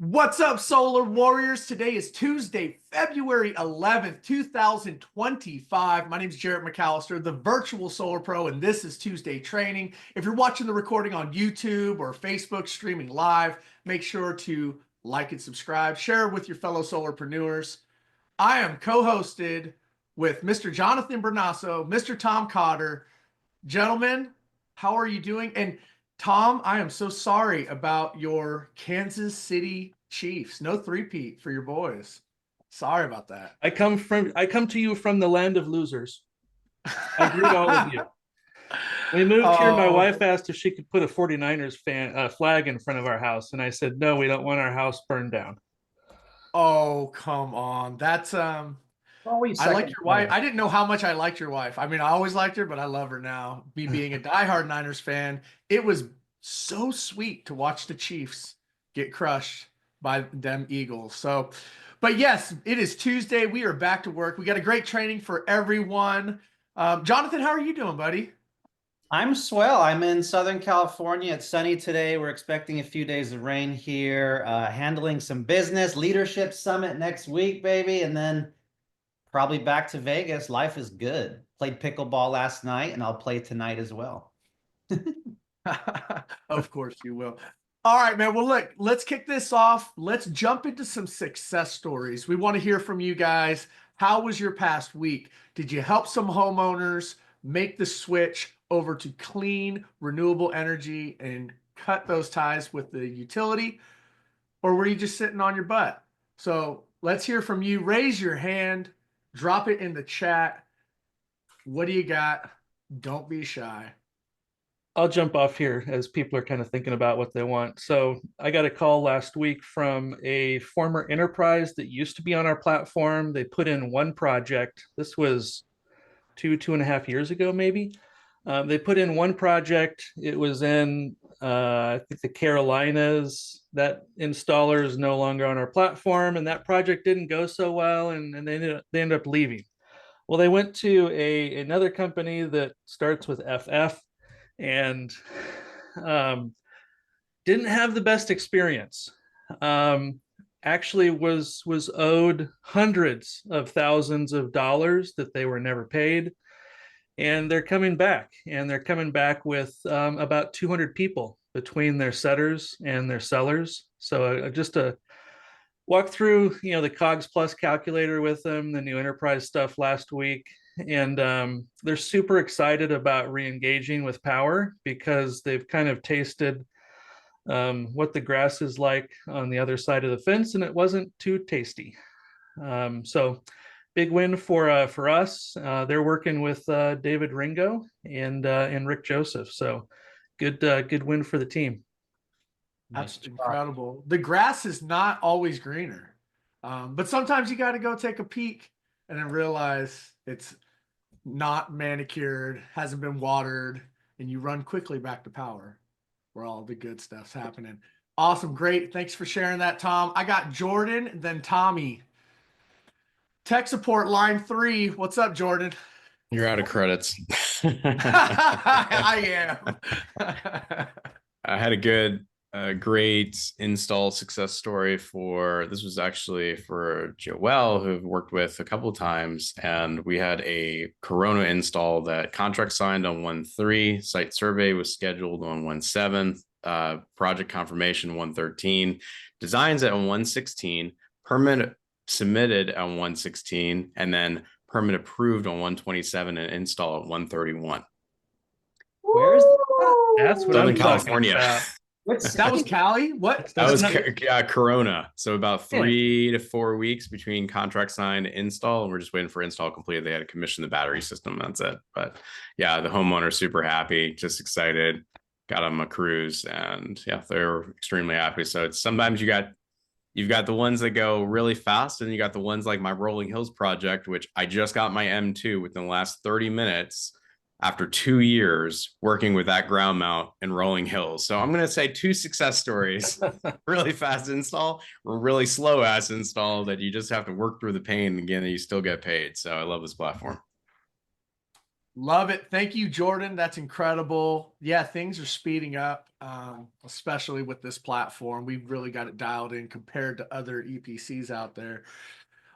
What's up, Solar Warriors? Today is Tuesday, February 11th, 2025. My name is Jarrett McAllister, the virtual Solar Pro, and this is Tuesday Training. If you're watching the recording on YouTube or Facebook streaming live, make sure to like and subscribe. Share it with your fellow solarpreneurs. I am co-hosted with Mr. Jonathan Brunasso, Mr. Tom Cotter. Gentlemen, how are you doing? And Tom, I am so sorry about your Kansas City Chiefs. No three-peat for your boys. Sorry about that. I come to you from the land of losers. I greet all of you. We moved here. My Oh, wife asked if she could put a 49ers flag in front of our house, and I said no, we don't want our house burned down. oh, come on. That's Always I like second your wife. fiddle. I didn't know how much I liked your wife. I mean, I always liked her, but I love her now. Me being a diehard Niners fan, it was so sweet to watch the Chiefs get crushed by them Eagles. So, but yes, it is Tuesday. We are back to work. We got a great training for everyone. Jonathan, how are you doing, buddy? I'm swell. I'm in Southern California. It's sunny today. We're expecting a few days of rain here. Handling some business, leadership summit next week, baby, and then probably back to Vegas. Life is good. Played pickleball last night, and I'll play tonight as well. Of course you will. All right, man. Well, look, let's kick this off. Let's jump into some success stories. We want to hear from you guys. How was your past week? Did you help some homeowners make the switch over to clean, renewable energy and cut those ties with the utility? Or were you just sitting on your butt? So let's hear from you. Raise your hand, drop it in the chat. What do you got? Don't be shy. I'll jump off here as people are kind of thinking about what they want. So I got a call last week from a former enterprise that used to be on our platform. They put in one project. This was 2.5 years ago, maybe. They put in one project. It was in, I think, the Carolinas. That installer is no longer on our platform, and that project didn't go so well, and they ended up leaving. Well, they went to another company that starts with FF, and um, didn't have the best experience. Actually, was owed hundreds of thousands of dollars that they were never paid, and they're coming back, and they're coming back with about 200 people between their setters and their sellers. So just a walk through, the COGS Plus calculator with them, the new enterprise stuff last week, and they're super excited about re-engaging with Powur because they've kind of tasted what the grass is like on the other side of the fence, and it wasn't too tasty. So big win for us. They're working with David Ringo and Rick Joseph. So good win for the team. That's incredible. The grass is not always greener, but sometimes you got to go take a peek and then realize it's not manicured, hasn't been watered, and you run quickly back to Powur where all the good stuff's happening. Awesome. Great. Thanks for sharing that, Tom. I got Jordan, then Tommy. Tech support line 3. What's up, Jordan? You're out of credits. I am. I had a great install success story this was actually for Joelle, who I've worked with a couple of times. And we had a Corona install that contract signed on 1/3, site survey was scheduled on 1/7, project confirmation 1/13, designs at 1/16, permit submitted on 1/16, and then permit approved on 1/27 and install at 1/31. Where's that? That's what Southern I'm California. talking about. That was Cali? What? That was not- Corona. So about 3 to 4 weeks between contract signed and install, and we're just waiting for install completed. They had to commission the battery system. That's it. But yeah, the homeowner super happy, just excited. Got them a cruise, and yeah, they're extremely happy. So it's sometimes you've got the ones that go really fast, and you got the ones like my Rolling Hills project, which I just got my M2 within the last 30 minutes after 2 years working with that ground mount in Rolling Hills. So I'm going to say 2 success stories: really fast install, or really slow ass install that you just have to work through the pain again, and you still get paid. So I love this platform. Love it. Thank you, Jordan. That's incredible. Yeah, things are speeding up, especially with this platform. We've really got it dialed in compared to other EPCs out there.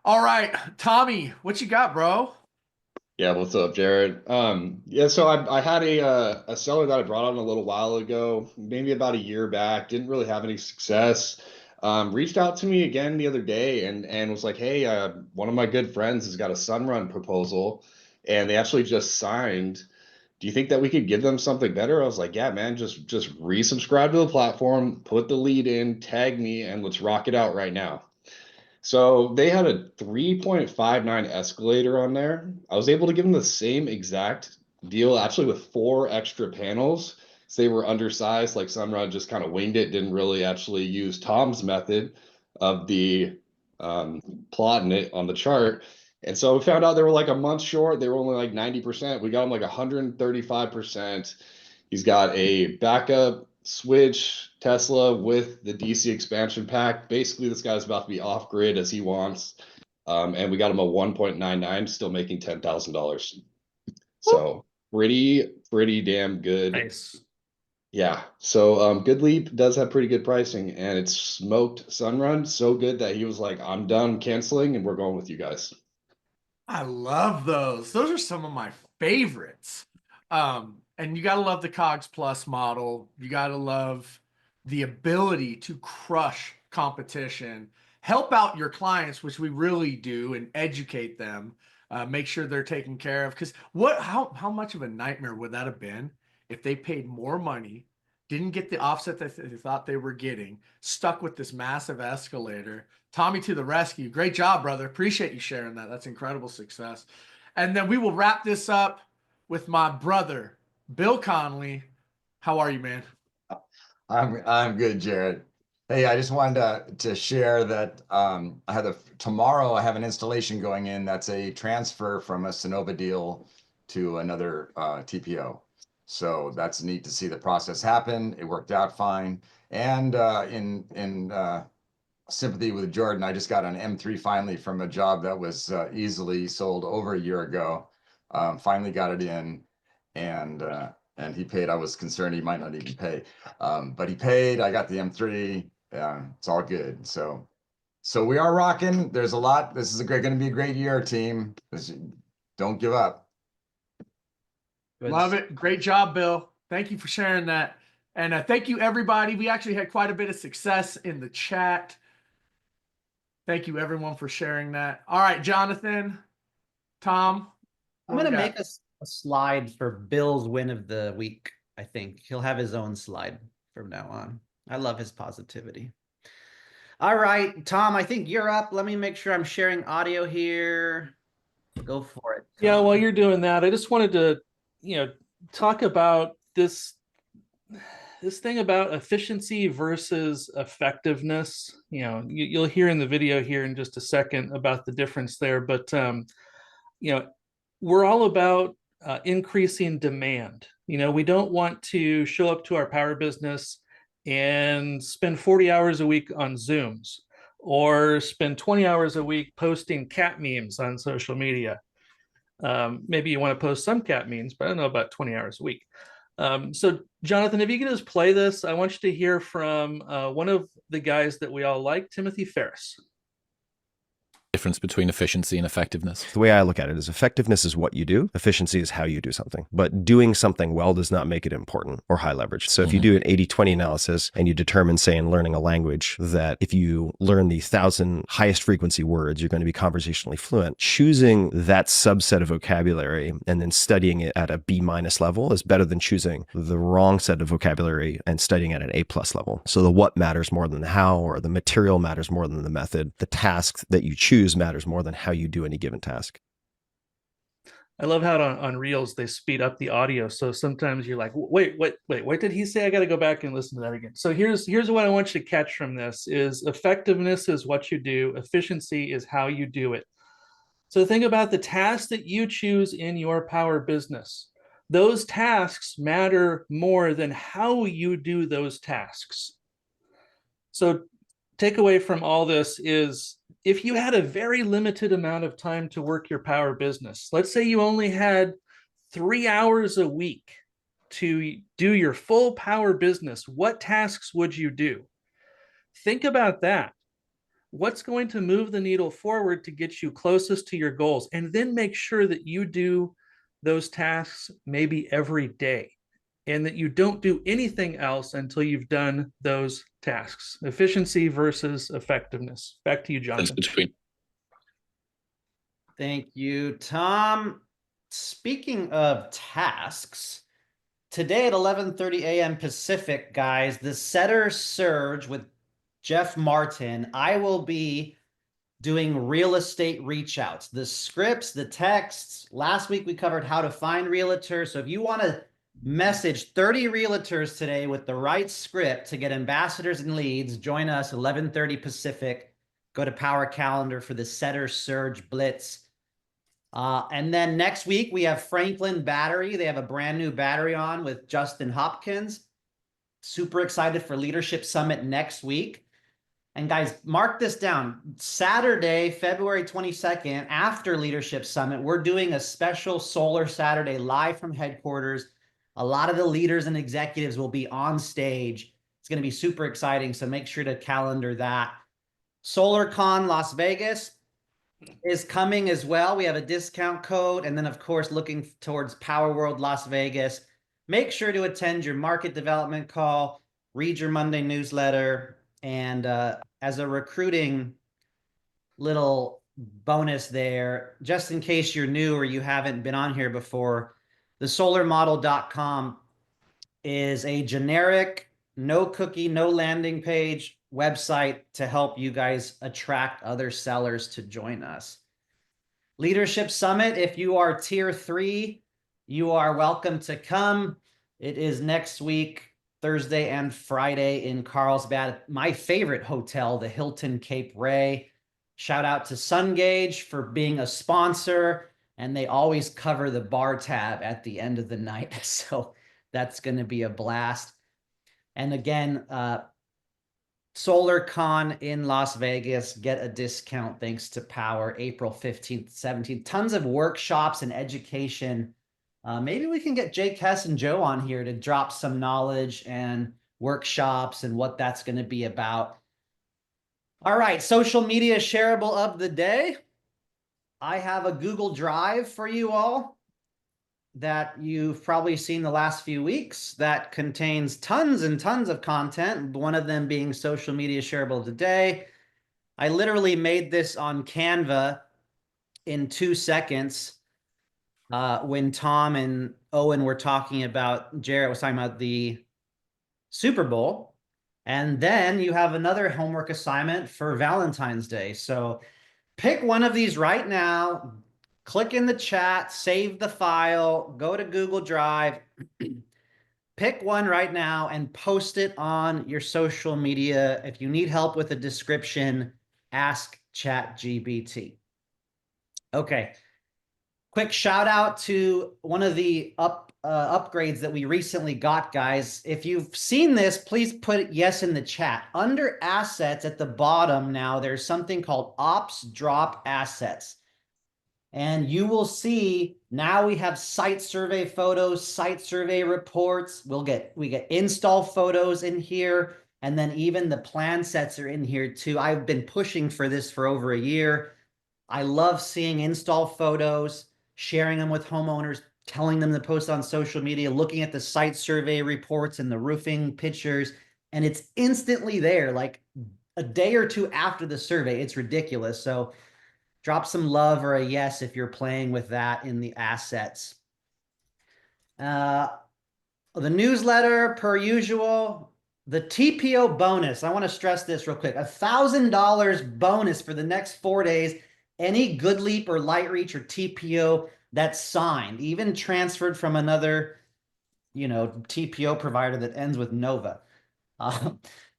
All right, Tommy, what you got, bro? Yeah, what's up, Jared? Yeah, so I had a seller that I brought on a little while ago, maybe about a year back, didn't really have any success. Reached out to me again the other day and was like, hey, one of my good friends has got a Sunrun proposal, and they actually just signed. Do you think that we could give them something better? I was like, yeah, man, just resubscribe to the platform, put the lead in, tag me, and let's rock it out right now. So they had a 3.59 escalator on there. I was able to give them the same exact deal, actually with 4 extra panels. So they were undersized, like Sunrun just kind of winged it, didn't really actually use Tom's method of the plotting it on the chart. And so we found out they were like a month short. They were only like 90%. We got them like 135%. He's got a backup switch Tesla with the DC expansion pack. Basically, this guy's about to be off grid as he wants. And we got him a 1.99, still making $10,000. So pretty damn good. Nice. Yeah. So Good Leap does have pretty good pricing, and it's smoked Sunrun so good that he was like, I'm done canceling and we're going with you guys. I love those. Those are some of my favorites. And you got to love the Cogs Plus model. You got to love the ability to crush competition, help out your clients, which we really do, and educate them, make sure they're taken care of. Because how much of a nightmare would that have been if they paid more money, didn't get the offset that they thought they were getting, stuck with this massive escalator? Tommy to the rescue. Great job, brother. Appreciate you sharing that. That's incredible success. And then we will wrap this up with my brother, Bill Conley. How are you, man? I'm good, Jared. Hey, I just wanted to share that tomorrow I have an installation going in that's a transfer from a Sonova deal to another TPO. So that's neat to see the process happen. It worked out fine. And in sympathy with Jordan, I just got an M3 finally from a job that was easily sold over a year ago. Finally got it in, and he paid. I was concerned he might not even pay, but he paid. I got the M3. It's all good. So we are rocking. There's a lot. This is going to be a great year, team. Don't give up. Love it. Great job, Bill. Thank you for sharing that. And thank you, everybody. We actually had quite a bit of success in the chat. Thank you, everyone, for sharing that. All right, Jonathan, Tom. I'm going to make a slide for Bill's win of the week. I think he'll have his own slide from now on. I love his positivity. All right, Tom, I think you're up. Let me make sure I'm sharing audio here. Go for it, Tom. Yeah, while you're doing that, I just wanted to, talk about this thing about efficiency versus effectiveness. You'll hear in the video here in just a second about the difference there, but we're all about increasing demand. We don't want to show up to our power business and spend 40 hours a week on Zooms or spend 20 hours a week posting cat memes on social media. Maybe you want to post some cat memes, but I don't know about 20 hours a week. So Jonathan, if you can just play this, I want you to hear from one of the guys that we all like, Timothy Ferris. Difference between efficiency and effectiveness. The way I look at it is effectiveness is what you do. Efficiency is how you do something. But doing something well does not make it important or high leverage. So if you do an 80-20 analysis and you determine, say, in learning a language, that if you learn the 1,000 highest frequency words, you're going to be conversationally fluent, choosing that subset of vocabulary and then studying it at a B- level is better than choosing the wrong set of vocabulary and studying at an A+ level. So the what matters more than the how, or the material matters more than the method. The task that you choose matters more than how you do any given task. I love how on Reels they speed up the audio, so sometimes you're like, wait, what did he say? I got to go back and listen to that again. So here's what I want you to catch from this: is effectiveness is what you do, efficiency is how you do it. So think about the tasks that you choose in your power business. Those tasks matter more than how you do those tasks. So takeaway from all this is, if you had a very limited amount of time to work your power business, let's say you only had 3 hours a week to do your full power business, what tasks would you do? Think about that. What's going to move the needle forward to get you closest to your goals? And then make sure that you do those tasks maybe every day, and that you don't do anything else until you've done those tasks. Efficiency versus effectiveness. Back to you, Jonathan. Thank you, Tom. Speaking of tasks, today at 11:30 a.m. Pacific, guys, the Setter Surge with Jeff Martin, I will be doing real estate reach outs, the scripts, the texts. Last week we covered how to find realtors. So if you want to message 30 realtors today with the right script to get ambassadors and leads, join us 11:30 Pacific. Go to Power Calendar for the Setter Surge Blitz. And then next week we have Franklin Battery. They have a brand new battery on with Justin Hopkins. Super excited for Leadership Summit next week. And guys, mark this down. Saturday, February 22nd, after Leadership Summit, we're doing a special Solar Saturday live from headquarters. A lot of the leaders and executives will be on stage. It's going to be super exciting, so make sure to calendar that. SolarCon Las Vegas is coming as well. We have a discount code. And then, of course, looking towards Power World Las Vegas. Make sure to attend your market development call, read your Monday newsletter, and as a recruiting little bonus there, just in case you're new or you haven't been on here before, the solarmodel.com is a generic, no cookie, no landing page website to help you guys attract other sellers to join us. Leadership Summit, if you are tier 3, you are welcome to come. It is next week, Thursday and Friday in Carlsbad, my favorite hotel, the Hilton Cape Ray. Shout out to Sungage for being a sponsor, and they always cover the bar tab at the end of the night. So that's going to be a blast. And again, SolarCon in Las Vegas, get a discount thanks to Powur, April 15th, 17th. Tons of workshops and education. Maybe we can get Jay Kess and Joe on here to drop some knowledge and workshops and what that's going to be about. All right, social media shareable of the day. I have a Google Drive for you all that you've probably seen the last few weeks that contains tons and tons of content, one of them being social media shareable of the day. I literally made this on Canva in 2 seconds. When Tom and Eoin were talking about, Jarrett was talking about the Super Bowl. And then you have another homework assignment for Valentine's Day. So pick one of these right now, click in the chat, save the file, go to Google Drive, pick one right now and post it on your social media. If you need help with a description, ask ChatGPT. Okay. Quick shout out to one of the upgrades that we recently got, guys. If you've seen this, please put yes in the chat. Under assets at the bottom now, there's something called Ops Drop Assets. And you will see now we have site survey photos, site survey reports. We get install photos in here. And then even the plan sets are in here too. I've been pushing for this for over a year. I love seeing install photos, sharing them with homeowners, telling them to post on social media, looking at the site survey reports and the roofing pictures, and it's instantly there, like a day or two after the survey. It's ridiculous. So drop some love or a yes if you're playing with that in the assets. The newsletter, per usual, the TPO bonus. I want to stress this real quick. $1,000 bonus for the next 4 days. Any GoodLeap or LightReach or TPO that's signed, even transferred from another, TPO provider that ends with Nova.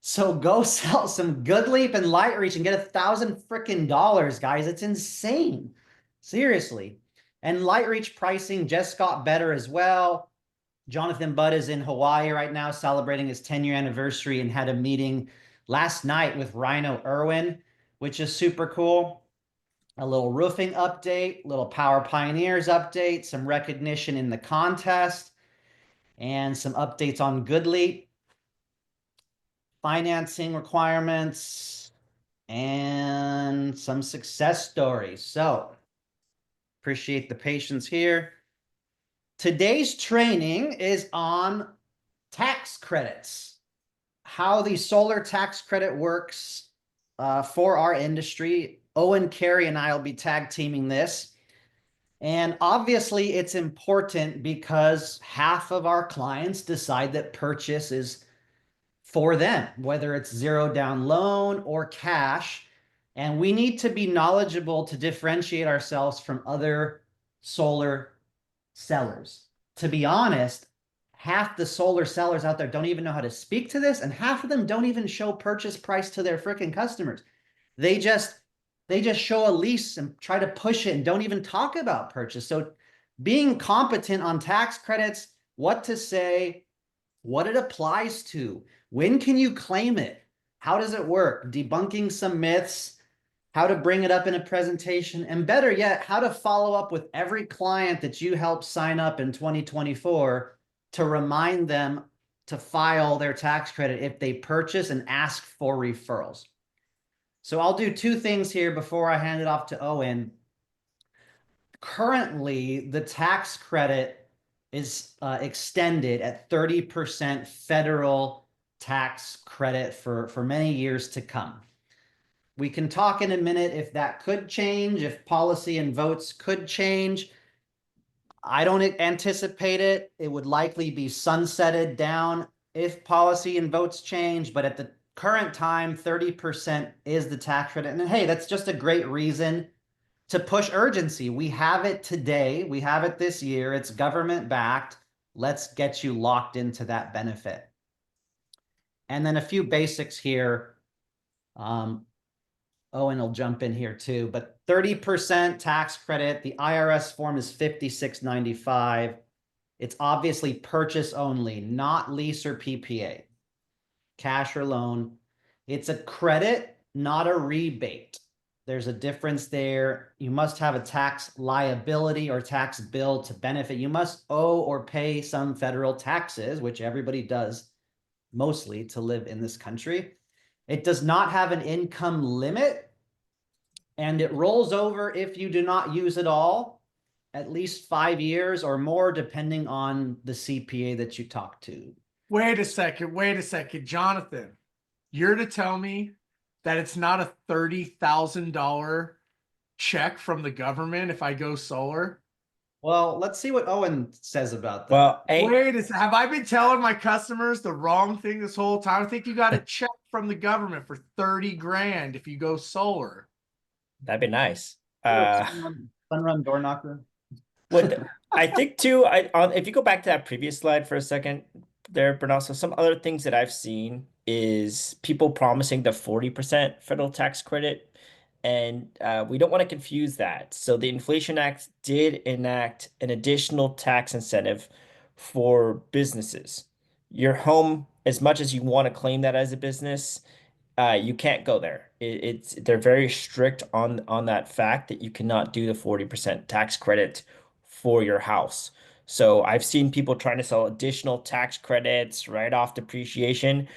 So go sell some GoodLeap and LightReach and get $1,000 freaking dollars, guys. It's insane. Seriously. And LightReach pricing just got better as well. Jonathan Budd is in Hawaii right now celebrating his 10-year anniversary and had a meeting last night with Rhino Eoin, which is super cool. a little roofing update, little Power Pioneers update, some recognition in the contest, and some updates on Goodleap, financing requirements, and some success stories. So appreciate the patience here. Today's training is on tax credits, how the solar tax credit works for our industry. Eoin, Carey, and I will be tag teaming this. And obviously, it's important because half of our clients decide that purchase is for them, whether it's zero down loan or cash. And we need to be knowledgeable to differentiate ourselves from other solar sellers. To be honest, half the solar sellers out there don't even know how to speak to this, and half of them don't even show purchase price to their freaking customers. They just show a lease and try to push it and don't even talk about purchase. So being competent on tax credits, what to say, what it applies to, when can you claim it, how does it work, debunking some myths, how to bring it up in a presentation, and better yet, how to follow up with every client that you help sign up in 2024 to remind them to file their tax credit if they purchase and ask for referrals. So I'll do two things here before I hand it off to Eoin. Currently, the tax credit is extended at 30% federal tax credit for many years to come. We can talk in a minute if that could change, if policy and votes could change. I don't anticipate it. It would likely be sunsetted down if policy and votes change, but at the current time, 30% is the tax credit. And hey, that's just a great reason to push urgency. We have it today. We have it this year. It's government backed. Let's get you locked into that benefit. And then a few basics here. Owen will jump in here too, but 30% tax credit. The IRS form is 5695. It's obviously purchase only, not lease or PPA, cash or loan. It's a credit, not a rebate. There's a difference there. You must have a tax liability or tax bill to benefit. You must owe or pay some federal taxes, which everybody does mostly to live in this country. It does not have an income limit, and it rolls over if you do not use it all, at least 5 years or more, depending on the CPA that you talk to. Wait a second, Jonathan. You're to tell me that it's not a $30,000 check from the government if I go solar? Well, let's see what Owen says about that. Well, Wait a second. Have I been telling my customers the wrong thing this whole time? I think you got a check from the government for 30 grand if you go solar. that'd be nice. Sunrun door knocker. What I think too, if you go back to that previous slide for a second there, Brunasso, some other things that I've seen is people promising the 40% federal tax credit. And we don't want to confuse that. So the Inflation Act did enact an additional tax incentive for businesses. Your home, as much as you want to claim that as a business, you can't go there. They're very strict on that fact that you cannot do the 40% tax credit for your house. So I've seen people trying to sell additional tax credits, write off depreciation.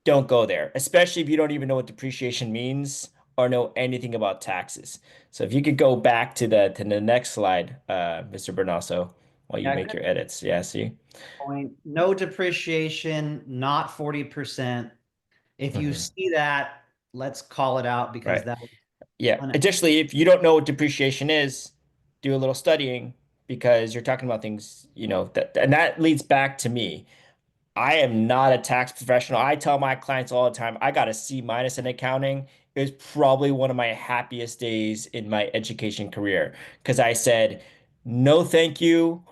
Don't go there, especially if you don't even know what depreciation means or know anything about taxes. So if you could go back to the next slide, Mr. Bernasso, while you make your edits. Yeah, see? Point. No depreciation, not 40%. If you see that, let's call it out because Right. that. Yeah. Additionally, if you don't know what depreciation is, do a little studying because you're talking about things, and that leads back to me. I am not a tax professional. I tell my clients all the time, I got a C minus in accounting. It was probably one of my happiest days in my education career because I said, no, thank you.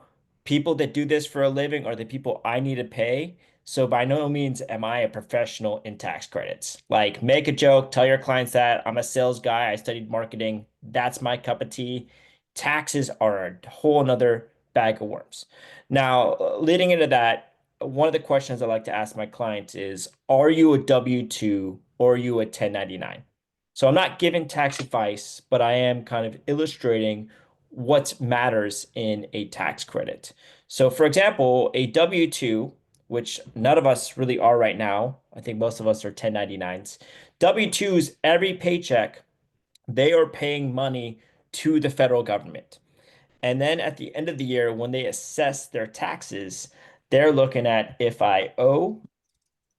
People that do this for a living are the people I need to pay. So by no means am I a professional in tax credits. Like make a joke, tell your clients that I'm a sales guy. I studied marketing. That's my cup of tea. Taxes are a whole nother bag of worms. Now, leading into that, one of the questions I like to ask my clients is, are you a W-2 or are you a 1099? So I'm not giving tax advice, but I am kind of illustrating what matters in a tax credit. So for example, a W-2, which none of us really are right now, I think most of us are 1099s. W-2s, every paycheck, they are paying money to the federal government. And then at the end of the year, when they assess their taxes, they're looking at if I owe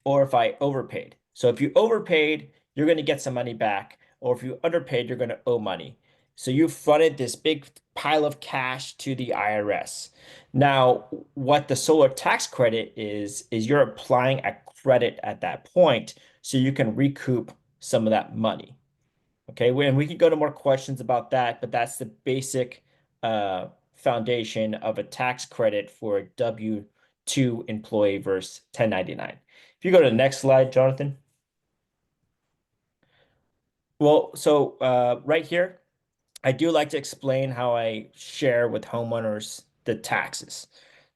or if I overpaid. So if you overpaid, you're going to get some money back, or if you underpaid, you're going to owe money. So you fronted this big pile of cash to the IRS. Now, what the solar tax credit is you're applying a credit at that point so you can recoup some of that money. Okay, and we can go to more questions about that, but that's the basic foundation of a tax credit for a W-2 employee versus 1099. If you go to the next slide, Jonathan. Well, so right here, I do like to explain how I share with homeowners the taxes.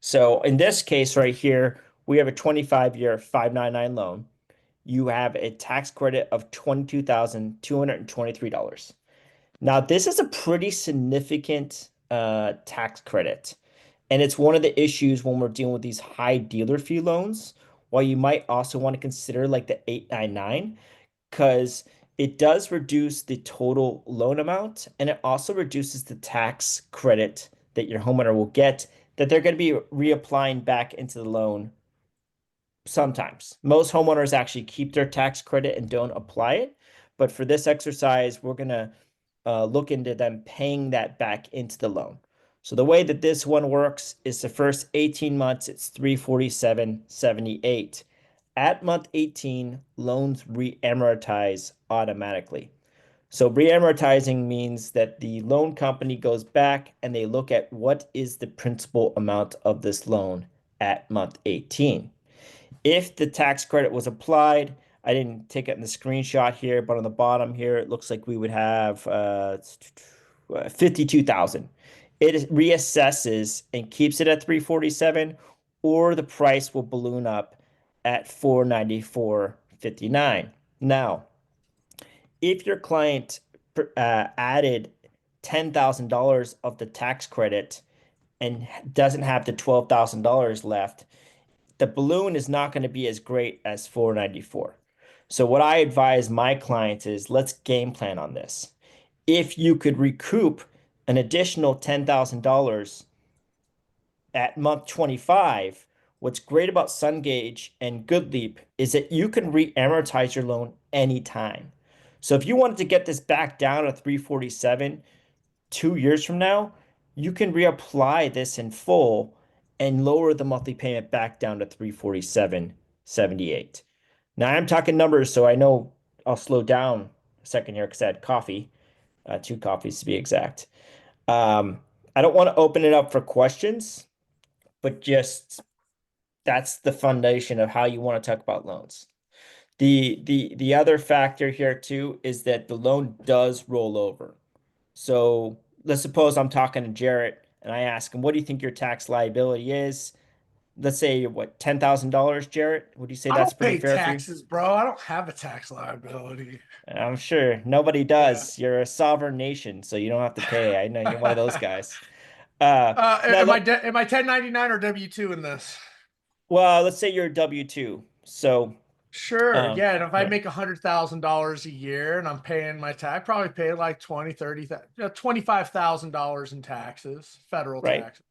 So in this case right here, we have a 25-year 599 loan. You have a tax credit of $22,223. Now, this is a pretty significant tax credit. And it's one of the issues when we're dealing with these high dealer fee loans, while you might also want to consider like the 899, because it does reduce the total loan amount and it also reduces the tax credit that your homeowner will get that they're going to be reapplying back into the loan sometimes. Most homeowners actually keep their tax credit and don't apply it. But for this exercise, we're going to look into them paying that back into the loan. So the way that this one works is the first 18 months, it's $347.78. At month 18, loans re-amortize automatically. So re-amortizing means that the loan company goes back and they look at what is the principal amount of this loan at month 18. If the tax credit was applied, I didn't take it in the screenshot here, but on the bottom here, it looks like we would have 52,000. It reassesses and keeps it at 347, or the price will balloon up at 494.59. Now, if your client added $10,000 of the tax credit and doesn't have the $12,000 left, the balloon is not going to be as great as 494. So what I advise my clients is let's game plan on this. If you could recoup an additional $10,000 at month 25, what's great about SunGauge and GoodLeap is that you can re-amortize your loan anytime. So if you wanted to get this back down to 347 2 years from now, you can reapply this in full and lower the monthly payment back down to 347.78. Now I'm talking numbers, so I know I'll slow down a second here because I had coffee, 2 coffees to be exact. I don't want to open it up for questions, but just that's the foundation of how you want to talk about loans. The other factor here too is that the loan does roll over. So let's suppose I'm talking to Jarrett and I ask him, what do you think your tax liability is? Let's say what, $10,000, Jarrett? Would you say I that's don't pretty pay fair taxes, bro. I don't have a tax liability. for you? I'm sure nobody does. You're a sovereign nation, so you don't have to pay. I know you're one of those guys. Now Am I 1099 or W-2 in this? well, let's say you're a W-2. So Sure. Yeah. And if I yeah. make $100,000 a year and I'm paying my tax, probably pay like 20, 30, $25,000 in taxes, federal Right. taxes.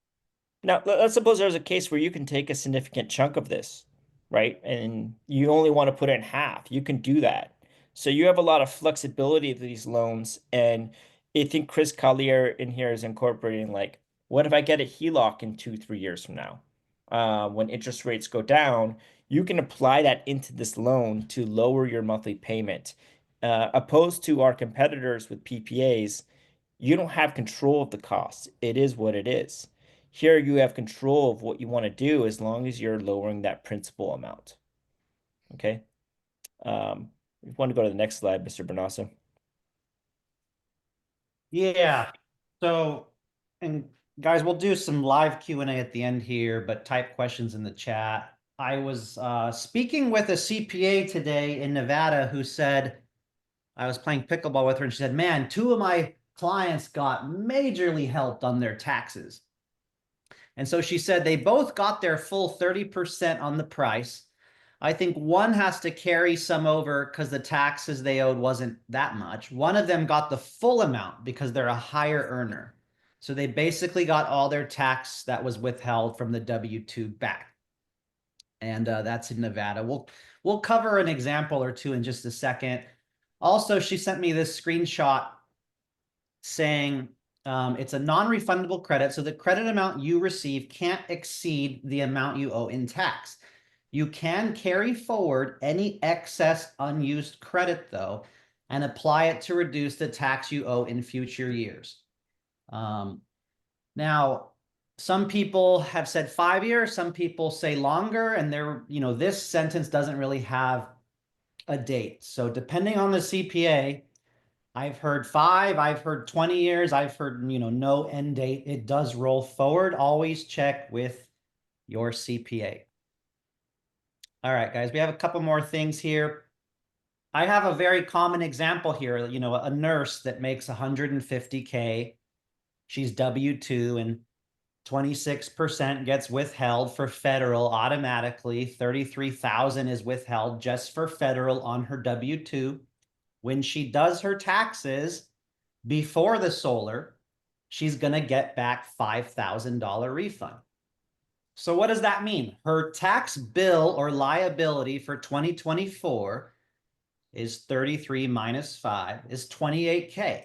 Now, let's suppose there's a case where you can take a significant chunk of this, right? And you only want to put in half. You can do that. So you have a lot of flexibility with these loans. And I think Chris Collier in here is incorporating like, what if I get a HELOC in 2-3 years from now? When interest rates go down, you can apply that into this loan to lower your monthly payment. Opposed to our competitors with PPAs, you don't have control of the costs. It is what it is. Here you have control of what you want to do as long as you're lowering that principal amount. Okay. We want to go to the next slide, Mr. Brunasso. Yeah. So, and guys, we'll do some live Q&A at the end here, but type questions in the chat. I was speaking with a CPA today in Nevada who said, I was playing pickleball with her and she said, man, 2 of my clients got majorly helped on their taxes. And so she said they both got their full 30% on the price. I think one has to carry some over because the taxes they owed wasn't that much. One of them got the full amount because they're a higher earner. So they basically got all their tax that was withheld from the W-2 back. And that's in Nevada. We'll cover an example or two in just a second. Also, she sent me this screenshot saying it's a non-refundable credit. So the credit amount you receive can't exceed the amount you owe in tax. You can carry forward any excess unused credit, though, and apply it to reduce the tax you owe in future years. Now, some people have said 5 years, some people say longer, and this sentence doesn't really have a date. So depending on the CPA, I've heard 5, I've heard 20 years, I've heard, no end date. It does roll forward. Always check with your CPA. All right, guys, we have a couple more things here. I have a very common example here, a nurse that makes 150K. She's W-2 and 26% gets withheld for federal automatically. 33,000 is withheld just for federal on her W-2. When she does her taxes before the solar, she's going to get back $5,000 refund. So what does that mean? Her tax bill or liability for 2024 is 33 minus 5 is 28K.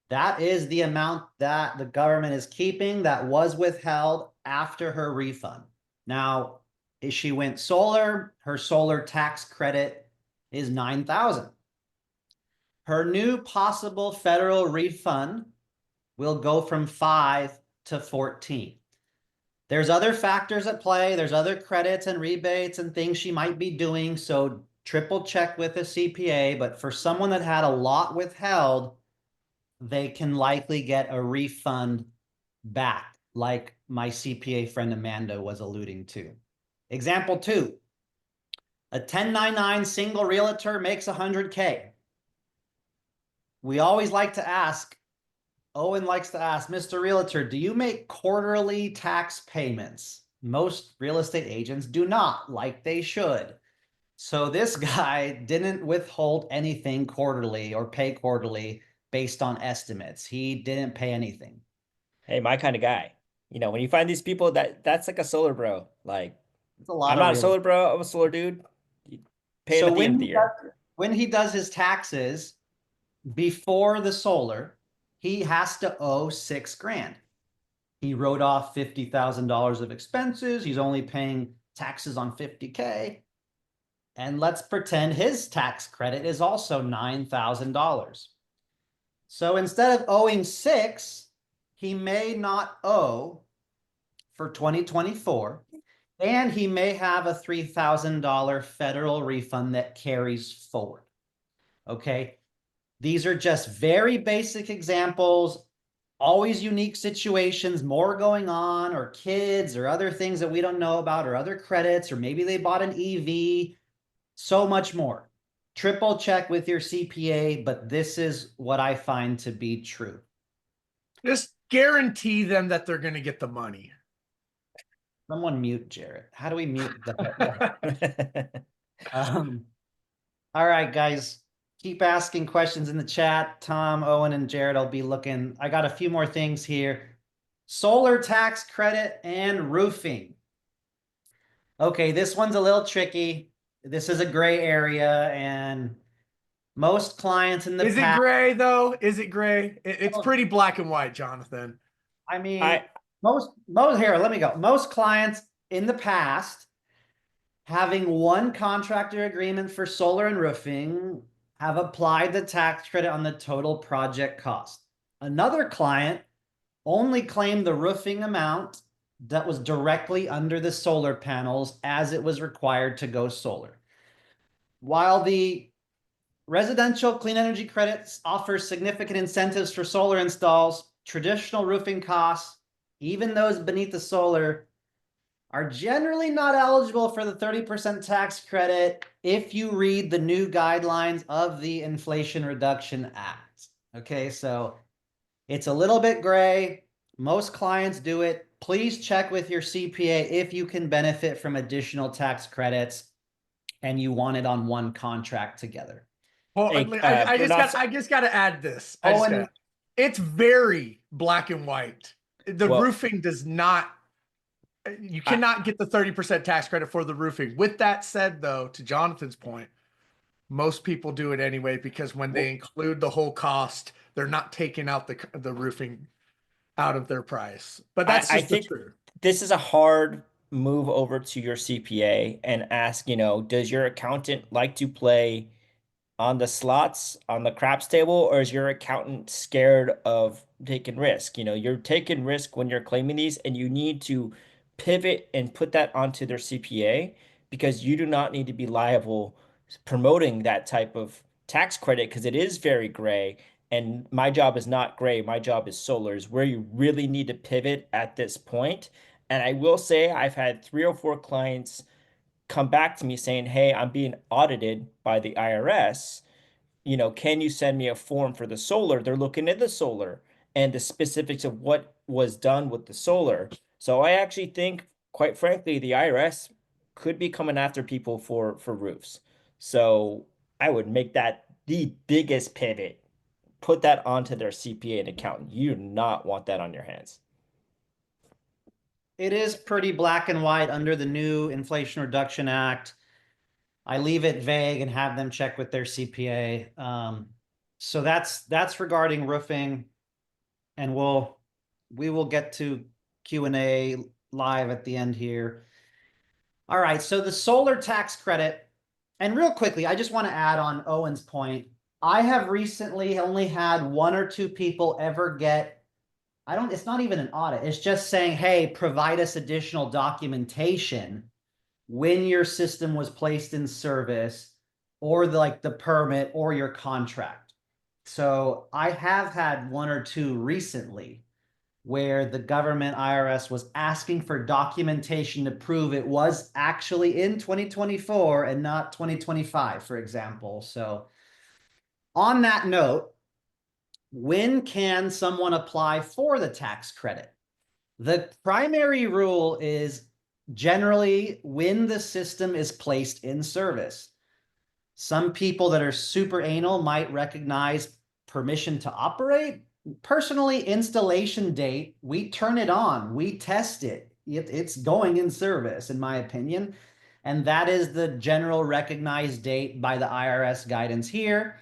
That is the amount that the government is keeping that was withheld after her refund. Now, if she went solar, her solar tax credit is 9,000. Her new possible federal refund will go from 5 to 14. There's other factors at play. There's other credits and rebates and things she might be doing. So triple check with a CPA. But for someone that had a lot withheld, they can likely get a refund back, like my CPA friend Amanda was alluding to. Example 2, a 1099 single realtor makes 100K. We always like to ask, Owen likes to ask, Mr. Realtor, do you make quarterly tax payments? Most real estate agents do not, like they should. So this guy didn't withhold anything quarterly or pay quarterly based on estimates. He didn't pay anything. Hey, my kind of guy. When you find these people, that's like a solar bro. Like, It's a lot I'm of not a solar bro, I'm a solar dude. You pay it at the end of the year. When he does his taxes before the solar, he has to owe $6,000. He wrote off $50,000 of expenses. He's only paying taxes on 50K. And let's pretend his tax credit is also $9,000. So instead of owing 6, he may not owe for 2024, and he may have a $3,000 federal refund that carries forward. Okay. These are just very basic examples, always unique situations, more going on, or kids, or other things that we don't know about, or other credits, or maybe they bought an EV, so much more. Triple check with your CPA, but this is what I find to be true. Just guarantee them that they're going to get the money. Someone mute Jarrett. How do we mute the all right, guys. Keep asking questions in the chat. Tom, Owen, and Jared will be looking. I got a few more things here. Solar tax credit and roofing. Okay, this one's a little tricky. This is a gray area, and most clients in the past... Is it gray, though? Is it gray? It's pretty black and white, Jonathan. I mean, most here, let me go. Most clients in the past, having one contractor agreement for solar and roofing, have applied the tax credit on the total project cost. Another client only claimed the roofing amount that was directly under the solar panels as it was required to go solar. While the residential clean energy credits offer significant incentives for solar installs, traditional roofing costs, even those beneath the solar, are generally not eligible for the 30% tax credit if you read the new guidelines of the Inflation Reduction Act. Okay, so it's a little bit gray. Most clients do it. Please check with your CPA if you can benefit from additional tax credits and you want it on one contract together. Well, Hey, I Brunasso- just got to add this. Oh, and It's very black and white. The Well- roofing does not. You cannot get the 30% tax credit for the roofing. With that said, though, to Jonathan's point, most people do it anyway because when they include the whole cost, they're not taking out the roofing out of their price. But that's I just the think truth. this is a hard move over to your CPA and ask, does your accountant like to play on the slots on the craps table, or is your accountant scared of taking risk? You're taking risk when you're claiming these, and you need to pivot and put that onto their CPA because you do not need to be liable promoting that type of tax credit because it is very gray. And my job is not gray. My job is solar, is where you really need to pivot at this point. And I will say I've had 3 or 4 clients come back to me saying, "Hey, I'm being audited by the IRS. Can you send me a form for the solar?" They're looking at the solar and the specifics of what was done with the solar. So I actually think, quite frankly, the IRS could be coming after people for roofs. So I would make that the biggest pivot. Put that onto their CPA and accountant. You do not want that on your hands. it is pretty black and white under the new Inflation Reduction Act. I leave it vague and have them check with their CPA. So that's regarding roofing, and we will get to Q&A live at the end here. All right, so the solar tax credit, and real quickly, I just want to add on Owen's point. I have recently only had 1 or 2 people ever get, it's not even an audit. It's just saying, hey, provide us additional documentation when your system was placed in service, or the permit or your contract. So I have had 1 or 2 recently where the government IRS was asking for documentation to prove it was actually in 2024 and not 2025, for example. So on that note, when can someone apply for the tax credit? The primary rule is generally when the system is placed in service. Some people that are super anal might recognize permission to operate. Personally, installation date, we turn it on, we test it. It's going in service, in my opinion. And that is the general recognized date by the IRS guidance here.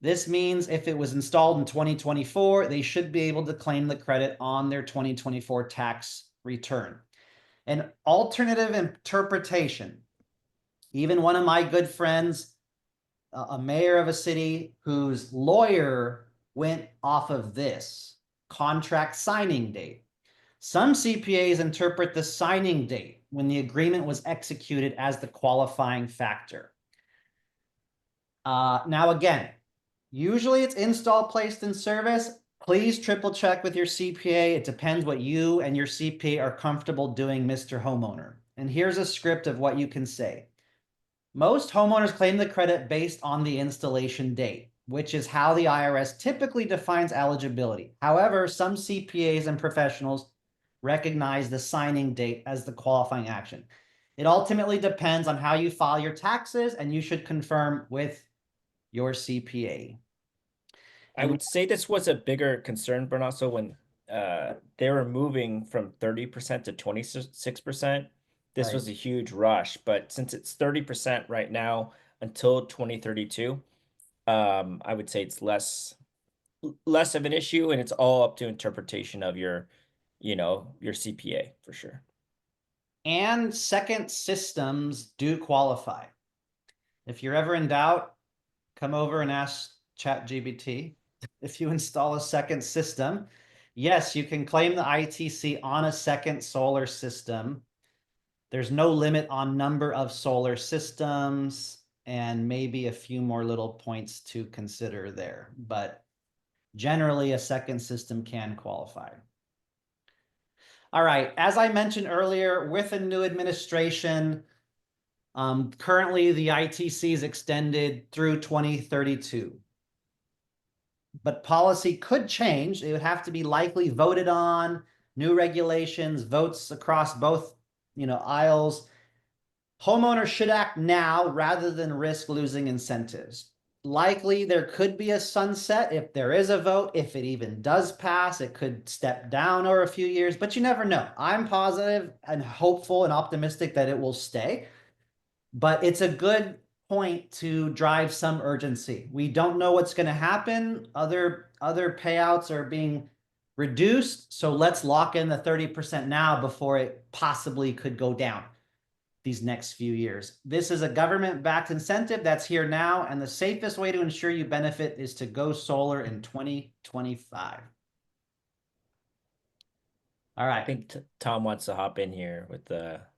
This means if it was installed in 2024, they should be able to claim the credit on their 2024 tax return. An alternative interpretation, even one of my good friends, a mayor of a city whose lawyer went off of this contract signing date. Some CPAs interpret the signing date when the agreement was executed as the qualifying factor. Now again, usually it's install, placed in service. Please triple check with your CPA. It depends what you and your CPA are comfortable doing, Mr. Homeowner. And here's a script of what you can say. Most homeowners claim the credit based on the installation date, which is how the IRS typically defines eligibility. However, some CPAs and professionals recognize the signing date as the qualifying action. It ultimately depends on how you file your taxes, and you should confirm with your CPA. I would say this was a bigger concern, Brunasso, when they were moving from 30% to 26%. This Right. was a huge rush, but since it's 30% right now until 2032, I would say it's less of an issue, and it's all up to interpretation of your CPA for sure. And second systems do qualify. If you're ever in doubt, come over and ask ChatGPT. If you install a second system, yes, you can claim the ITC on a second solar system. There's no limit on number of solar systems, and maybe a few more little points to consider there. But generally, a second system can qualify. All right, as I mentioned earlier, with a new administration, currently the ITC is extended through 2032. But policy could change. It would have to be likely voted on, new regulations, votes across both, aisles. Homeowners should act now rather than risk losing incentives. Likely there could be a sunset if there is a vote. If it even does pass, it could step down over a few years, but you never know. I'm positive and hopeful and optimistic that it will stay, but it's a good point to drive some urgency. We don't know what's going to happen. Other payouts are being reduced, so let's lock in the 30% now before it possibly could go down these next few years. This is a government-backed incentive that's here now, and the safest way to ensure you benefit is to go solar in 2025. All I right. think Tom wants to hop in here with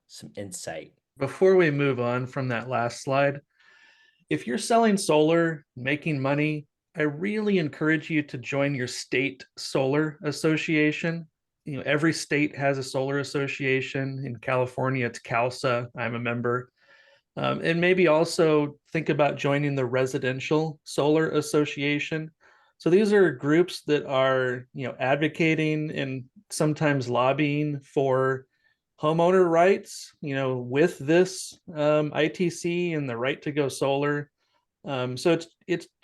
some insight. Before we move on from that last slide, if you're selling solar, making money, I really encourage you to join your state solar association. Every state has a solar association. In California, it's CalSA. I'm a member. And maybe also think about joining the Residential Solar Association. So these are groups that are, advocating and sometimes lobbying for homeowner rights, with this ITC and the right to go solar. So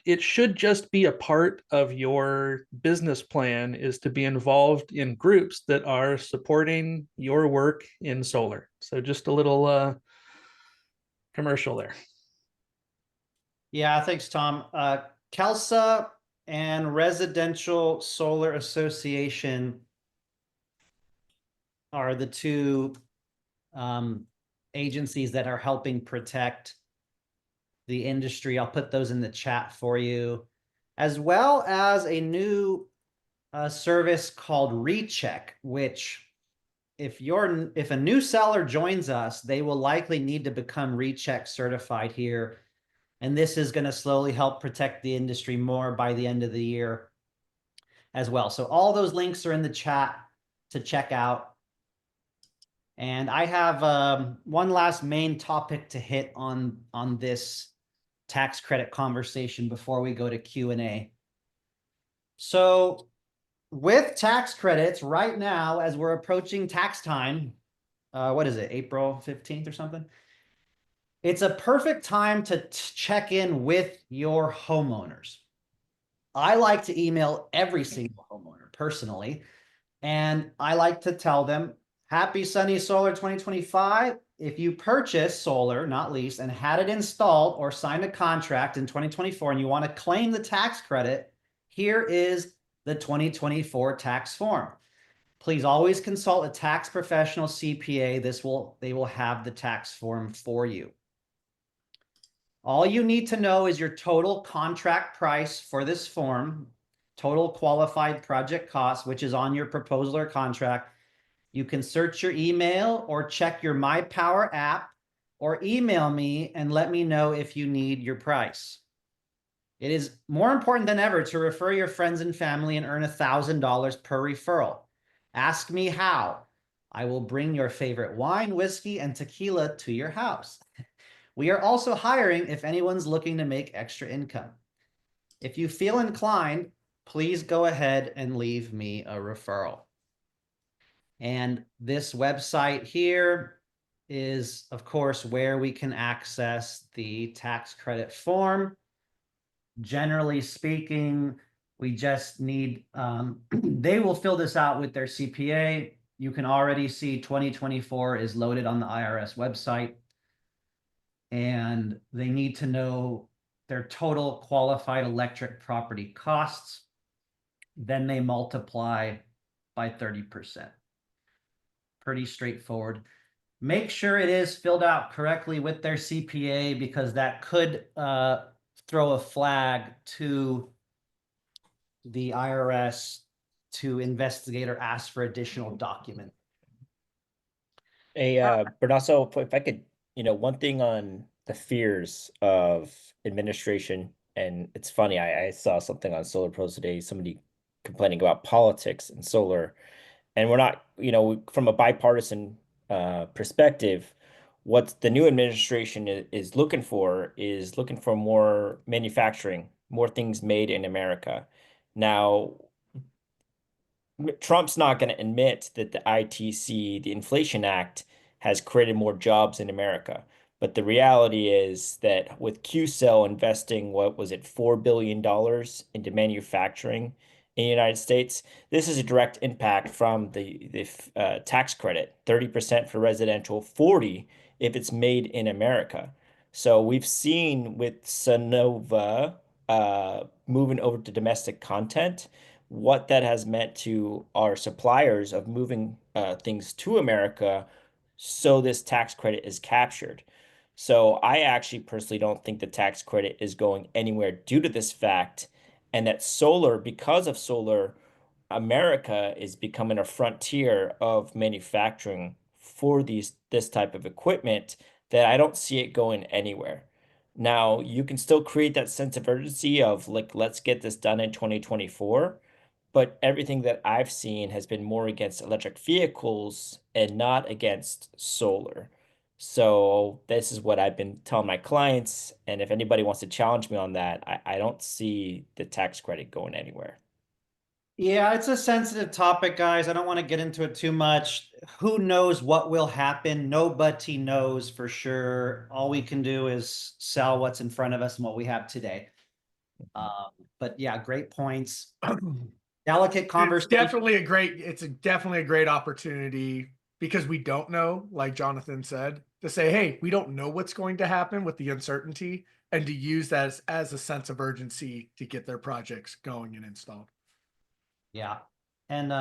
it should just be a part of your business plan is to be involved in groups that are supporting your work in solar. So just a little commercial there. Yeah, thanks, Tom. CalSA and Residential Solar Association are the two agencies that are helping protect the industry. I'll put those in the chat for you, as well as a new service called Recheck, which if a new seller joins us, they will likely need to become Recheck certified here. And this is going to slowly help protect the industry more by the end of the year as well. So all those links are in the chat to check out. And I have one last main topic to hit on this tax credit conversation before we go to Q&A. So with tax credits right now, as we're approaching tax time, what is it, April 15th or something? It's a perfect time to check in with your homeowners. I like to email every single homeowner personally, and I like to tell them, happy sunny solar 2025. If you purchased solar, not lease, and had it installed or signed a contract in 2024 and you want to claim the tax credit, here is the 2024 tax form. Please always consult a tax professional CPA. They will have the tax form for you. All you need to know is your total contract price for this form, total qualified project cost, which is on your proposal or contract. You can search your email or check your My Powur app or email me and let me know if you need your price. It is more important than ever to refer your friends and family and earn $1,000 per referral. Ask me how. I will bring your favorite wine, whiskey, and tequila to your house. We are also hiring if anyone's looking to make extra income. If you feel inclined, please go ahead and leave me a referral. And this website here is, of course, where we can access the tax credit form. Generally speaking, we just need, they will fill this out with their CPA. You can already see 2024 is loaded on the IRS website. And they need to know their total qualified electric property costs. Then they multiply by 30%. Pretty straightforward. Make sure it is filled out correctly with their CPA, because that could throw a flag to the IRS to investigate or ask for additional document. Hey, Brunasso, if I could, one thing on the fears of administration, and it's funny, I saw something on Solar Pros today, somebody complaining about politics and solar, And we're not, from a bipartisan perspective, what the new administration is looking for more manufacturing, more things made in America. Now, Trump's not going to admit that the ITC, the Inflation Act, has created more jobs in America. But the reality is that with QCell investing, what was it, $4 billion into manufacturing in the United States, this is a direct impact from the tax credit, 30% for residential, 40 if it's made in America. So we've seen with Sonova moving over to domestic content, what that has meant to our suppliers of moving things to America so this tax credit is captured. So I actually personally don't think the tax credit is going anywhere due to this fact, and that solar, because of solar, America is becoming a frontier of manufacturing for this type of equipment that I don't see it going anywhere. Now, you can still create that sense of urgency of like, let's get this done in 2024, but everything that I've seen has been more against electric vehicles and not against solar. So this is what I've been telling my clients, and if anybody wants to challenge me on that, I don't see the tax credit going anywhere. Yeah, it's a sensitive topic, guys. I don't want to get into it too much. Who knows what will happen? Nobody knows for sure. All we can do is sell what's in front of us and what we have today. But yeah, great points. Delicate It's conversation. definitely a great opportunity because we don't know, like Jonathan said, to say, hey, we don't know what's going to happen with the uncertainty, and to use that as a sense of urgency to get their projects going and installed. Yeah. And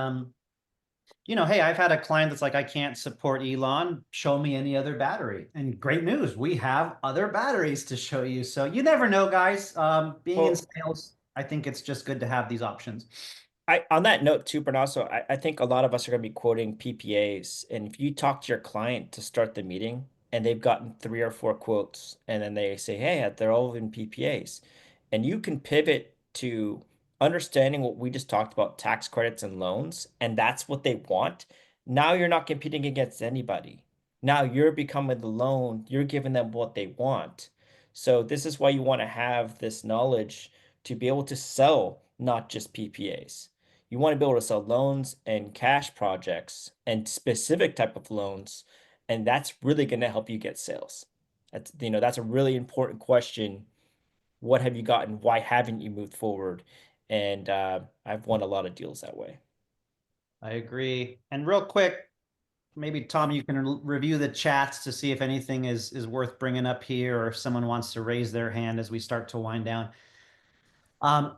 hey, I've had a client that's like, I can't support Elon. Show me any other battery. And great news, we have other batteries to show you. So you never know, guys. Being in sales, I think it's just good to have these options. On that note too, Brunasso, I think a lot of us are going to be quoting PPAs. And if you talk to your client to start the meeting and they've gotten 3 or 4 quotes, and then they say, hey, they're all in PPAs, and you can pivot to understanding what we just talked about, tax credits and loans, and that's what they want. Now you're not competing against anybody. Now you're becoming the loan, you're giving them what they want. So this is why you want to have this knowledge to be able to sell not just PPAs. You want to be able to sell loans and cash projects and specific type of loans, and that's really going to help you get sales. That's a really important question. What have you gotten? Why haven't you moved forward? And I've won a lot of deals that way. I agree. And real quick, maybe Tom, you can review the chats to see if anything is worth bringing up here, or if someone wants to raise their hand as we start to wind down.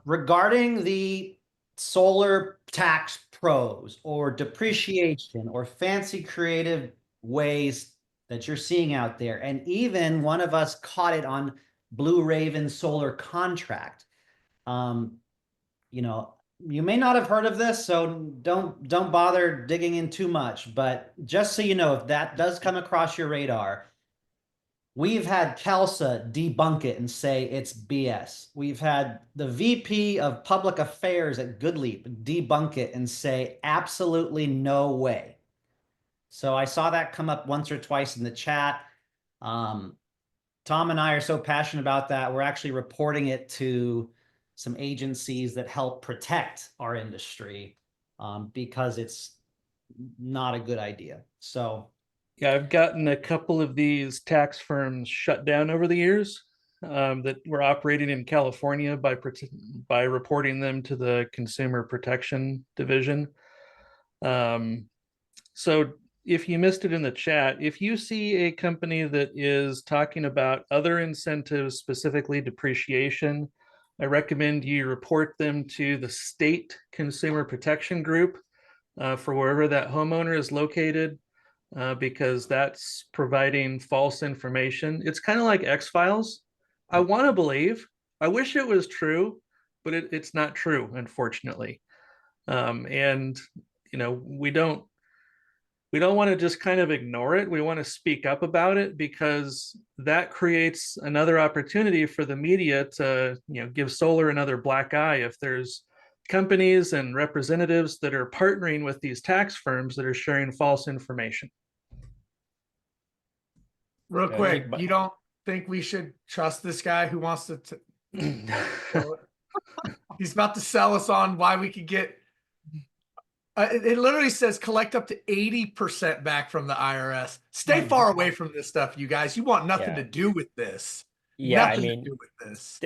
Regarding the solar tax pros or depreciation or fancy creative ways that you're seeing out there, and even one of us caught it on Blue Raven Solar Contract. You may not have heard of this, so don't bother digging in too much. But just so you know, if that does come across your radar, we've had Kelsa debunk it and say it's BS. We've had the VP of Public Affairs at Goodleap debunk it and say absolutely no way. So I saw that come up once or twice in the chat. Tom and I are so passionate about that. We're actually reporting it to some agencies that help protect our industry because it's not a good idea. So yeah, I've gotten a couple of these tax firms shut down over the years that were operating in California by reporting them to the Consumer Protection Division. So if you missed it in the chat, if you see a company that is talking about other incentives, specifically depreciation, I recommend you report them to the state consumer protection group for wherever that homeowner is located, because that's providing false information. It's kind of like X-Files. I want to believe, I wish it was true, but it's not true, unfortunately. And we don't want to just kind of ignore it. We want to speak up about it, because that creates another opportunity for the media to, give solar another black eye if there's companies and representatives that are partnering with these tax firms that are sharing false information. Real Yeah, quick, Nick, you don't think we should trust this guy who wants to? He's about to sell us on why we could get. It literally says collect up to 80% back from the IRS. Stay far away from this stuff, you guys. You want nothing to do with this. Yeah, Nothing I mean, to do with this.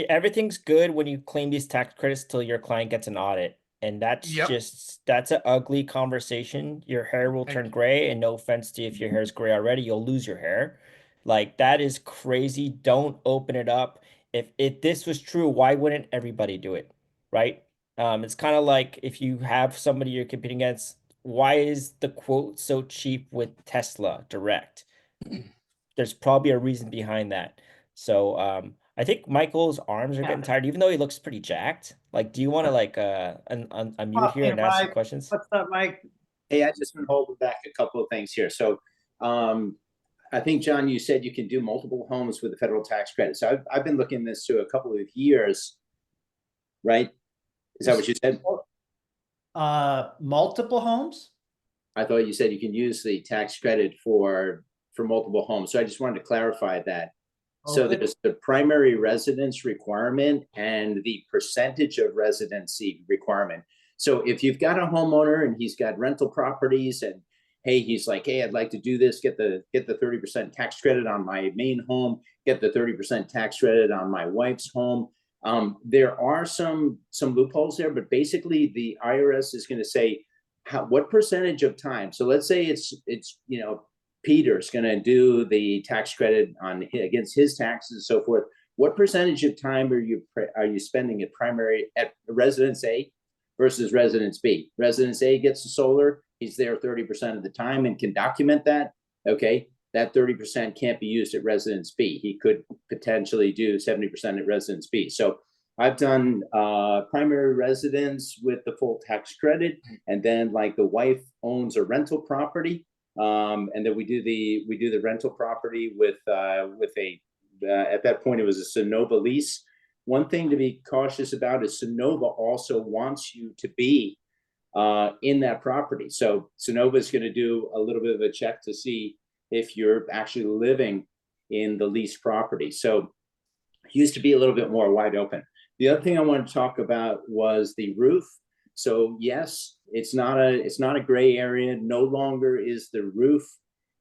everything's good when you claim these tax credits till your client gets an audit. And that's that's an ugly conversation. Your hair will turn gray, and no offense to you, if your hair is gray already, you'll lose your hair. Like, that is crazy. Don't open it up. If this was true, why wouldn't everybody do it? Right? It's kind of like if you have somebody you're competing against, why is the quote so cheap with Tesla Direct? There's probably a reason behind that. So I think Michael's arms are getting tired, even though he looks pretty jacked. Like, do you want to like unmute here and ask some questions? What's up, Mike? Hey, I just want to hold back a couple of things here. So I think, John, you said you can do multiple homes with the federal tax credit. So I've been looking this to a couple of years, right? Is that what you said? Multiple homes? I thought you said you can use the tax credit for multiple homes. So I just wanted to clarify that. So there's the primary residence requirement and the percentage of residency requirement. So if you've got a homeowner and he's got rental properties and hey, he's like, hey, I'd like to do this, get the 30% tax credit on my main home, get the 30% tax credit on my wife's home. There are some loopholes there, but basically the IRS is going to say what percentage of time. So let's say it's Peter's going to do the tax credit against his taxes and so forth. What percentage of time are you spending at residence A versus residence B? Residence A gets the solar. He's there 30% of the time and can document that. Okay, that 30% can't be used at residence B. He could potentially do 70% at residence B. So I've done primary residence with the full tax credit, and then like the wife owns a rental property. And then we do the rental property with a at that point it was a Sonova lease. One thing to be cautious about is Sonova also wants you to be in that property. So Sonova is going to do a little bit of a check to see if you're actually living in the leased property. So it used to be a little bit more wide open. The other thing I want to talk about was the roof. So yes, it's not a gray area. No longer is the roof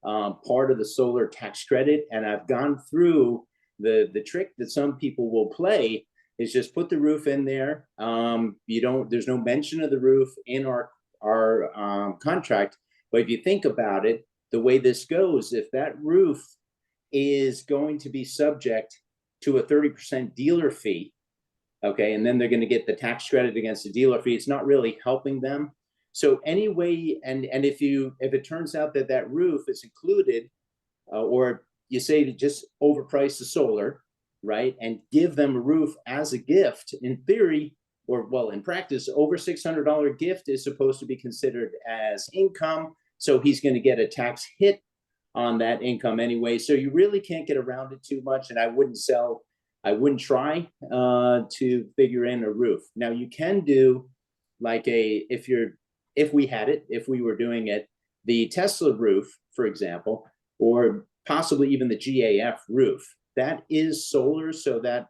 part of the solar tax credit. And I've gone through the trick that some people will play is just put the roof in there. There's no mention of the roof in our contract. But if you think about it, the way this goes, if that roof is going to be subject to a 30% dealer fee, okay, and then they're going to get the tax credit against the dealer fee, it's not really helping them. So anyway, and if it turns out that roof is included, or you say to just overprice the solar, right, and give them a roof as a gift, in theory, or well, in practice, over $600 gift is supposed to be considered as income. So he's going to get a tax hit on that income anyway. So you really can't get around it too much. And I wouldn't try to figure in a roof. Now you can do like if we were doing it, the Tesla roof, for example, or possibly even the GAF roof, that is solar, so that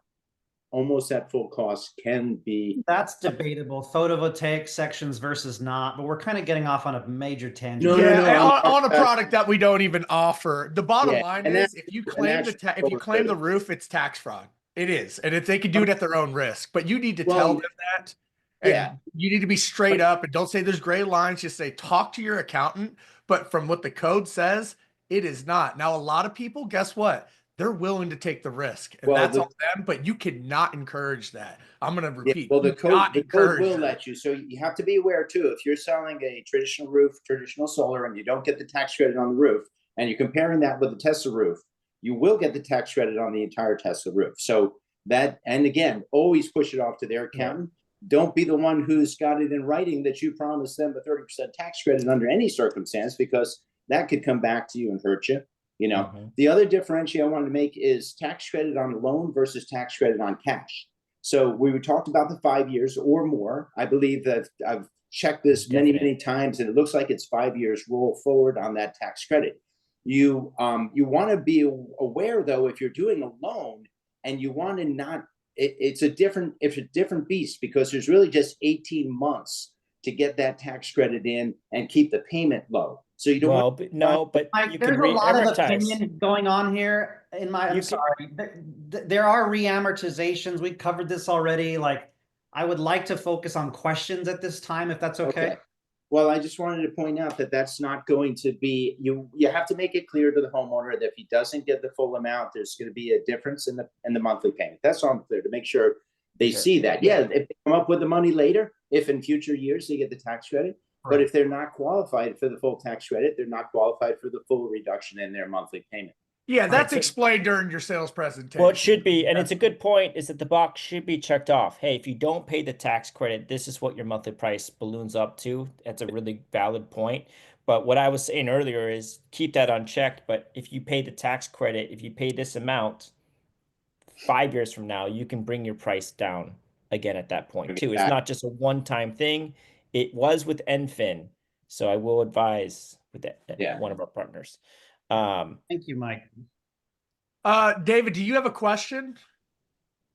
almost at full cost can be. That's debatable, photovoltaic sections versus not, but we're kind of getting off on a major tangent. No, on a product that we don't even offer. The bottom line is, if you claim the roof, it's tax fraud. It is, and if they can do it at their own risk, but you need to tell them that. And you need to be straight up and don't say there's gray lines. Just say talk to your accountant. But from what the code says, it is not. Now, a lot of people, guess what? They're willing to take the risk, and that's on them. But you cannot encourage that. I'm going to repeat. Well, the code will let you. So you have to be aware too. If you're selling a traditional roof, traditional solar, and you don't get the tax credit on the roof, and you're comparing that with the Tesla roof, you will get the tax credit on the entire Tesla roof. So that, and again, always push it off to their accountant. Don't be the one who's got it in writing that you promised them a 30% tax credit under any circumstance, because that could come back to you and hurt you. The other differential I wanted to make is tax credit on loan versus tax credit on cash. So we talked about the 5 years or more. I believe that I've checked this many times, and it looks like it's 5 years roll forward on that tax credit. You want to be aware, though, if you're doing a loan and you want to not, it's a different beast, because there's really just 18 months to get that tax credit in and keep the payment low. So you don't want but Mike, you there's can a lot of re-amortize. opinion going on here. I'm sorry. There are re-amortizations. We covered this already. Like, I would like to focus on questions at this time, if that's okay. Well, I just wanted to point out that that's not going to be, you have to make it clear to the homeowner that if he doesn't get the full amount, there's going to be a difference in the monthly payment. That's all I'm clear, to make sure they see that. Yeah, if they come up with the money later, if in future years they get the tax credit, but if they're not qualified for the full tax credit, they're not qualified for the full reduction in their monthly payment. Yeah, that's explained during your sales presentation. Well, it should be, and it's a good point, is that the box should be checked off. Hey, if you don't pay the tax credit, this is what your monthly price balloons up to. That's a really valid point. But what I was saying earlier is keep that unchecked. But if you pay the tax credit, if you pay this amount, 5 years from now, you can bring your price down again at that point too. It's not just a one-time thing. It was with EnFin. So I will advise with one of our partners. Thank you, Mike. David, do you have a question?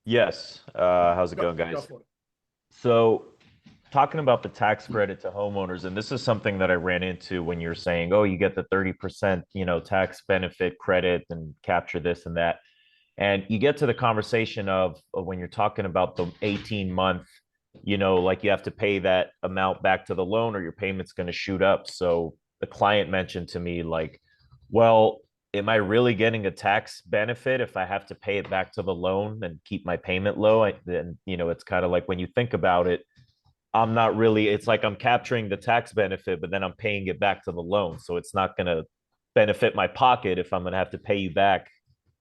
Yes. How's it going, guys? So talking about the tax credit to homeowners, and this is something that I ran into when you're saying, oh, you get the 30%, tax benefit credit and capture this and that. And you get to the conversation of when you're talking about the 18-month, like you have to pay that amount back to the loan or your payment's going to shoot up. So the client mentioned to me, like, well, am I really getting a tax benefit if I have to pay it back to the loan and keep my payment low? Then, it's kind of like, when you think about it, I'm not really, it's like I'm capturing the tax benefit, but then I'm paying it back to the loan. So it's not going to benefit my pocket if I'm going to have to pay you back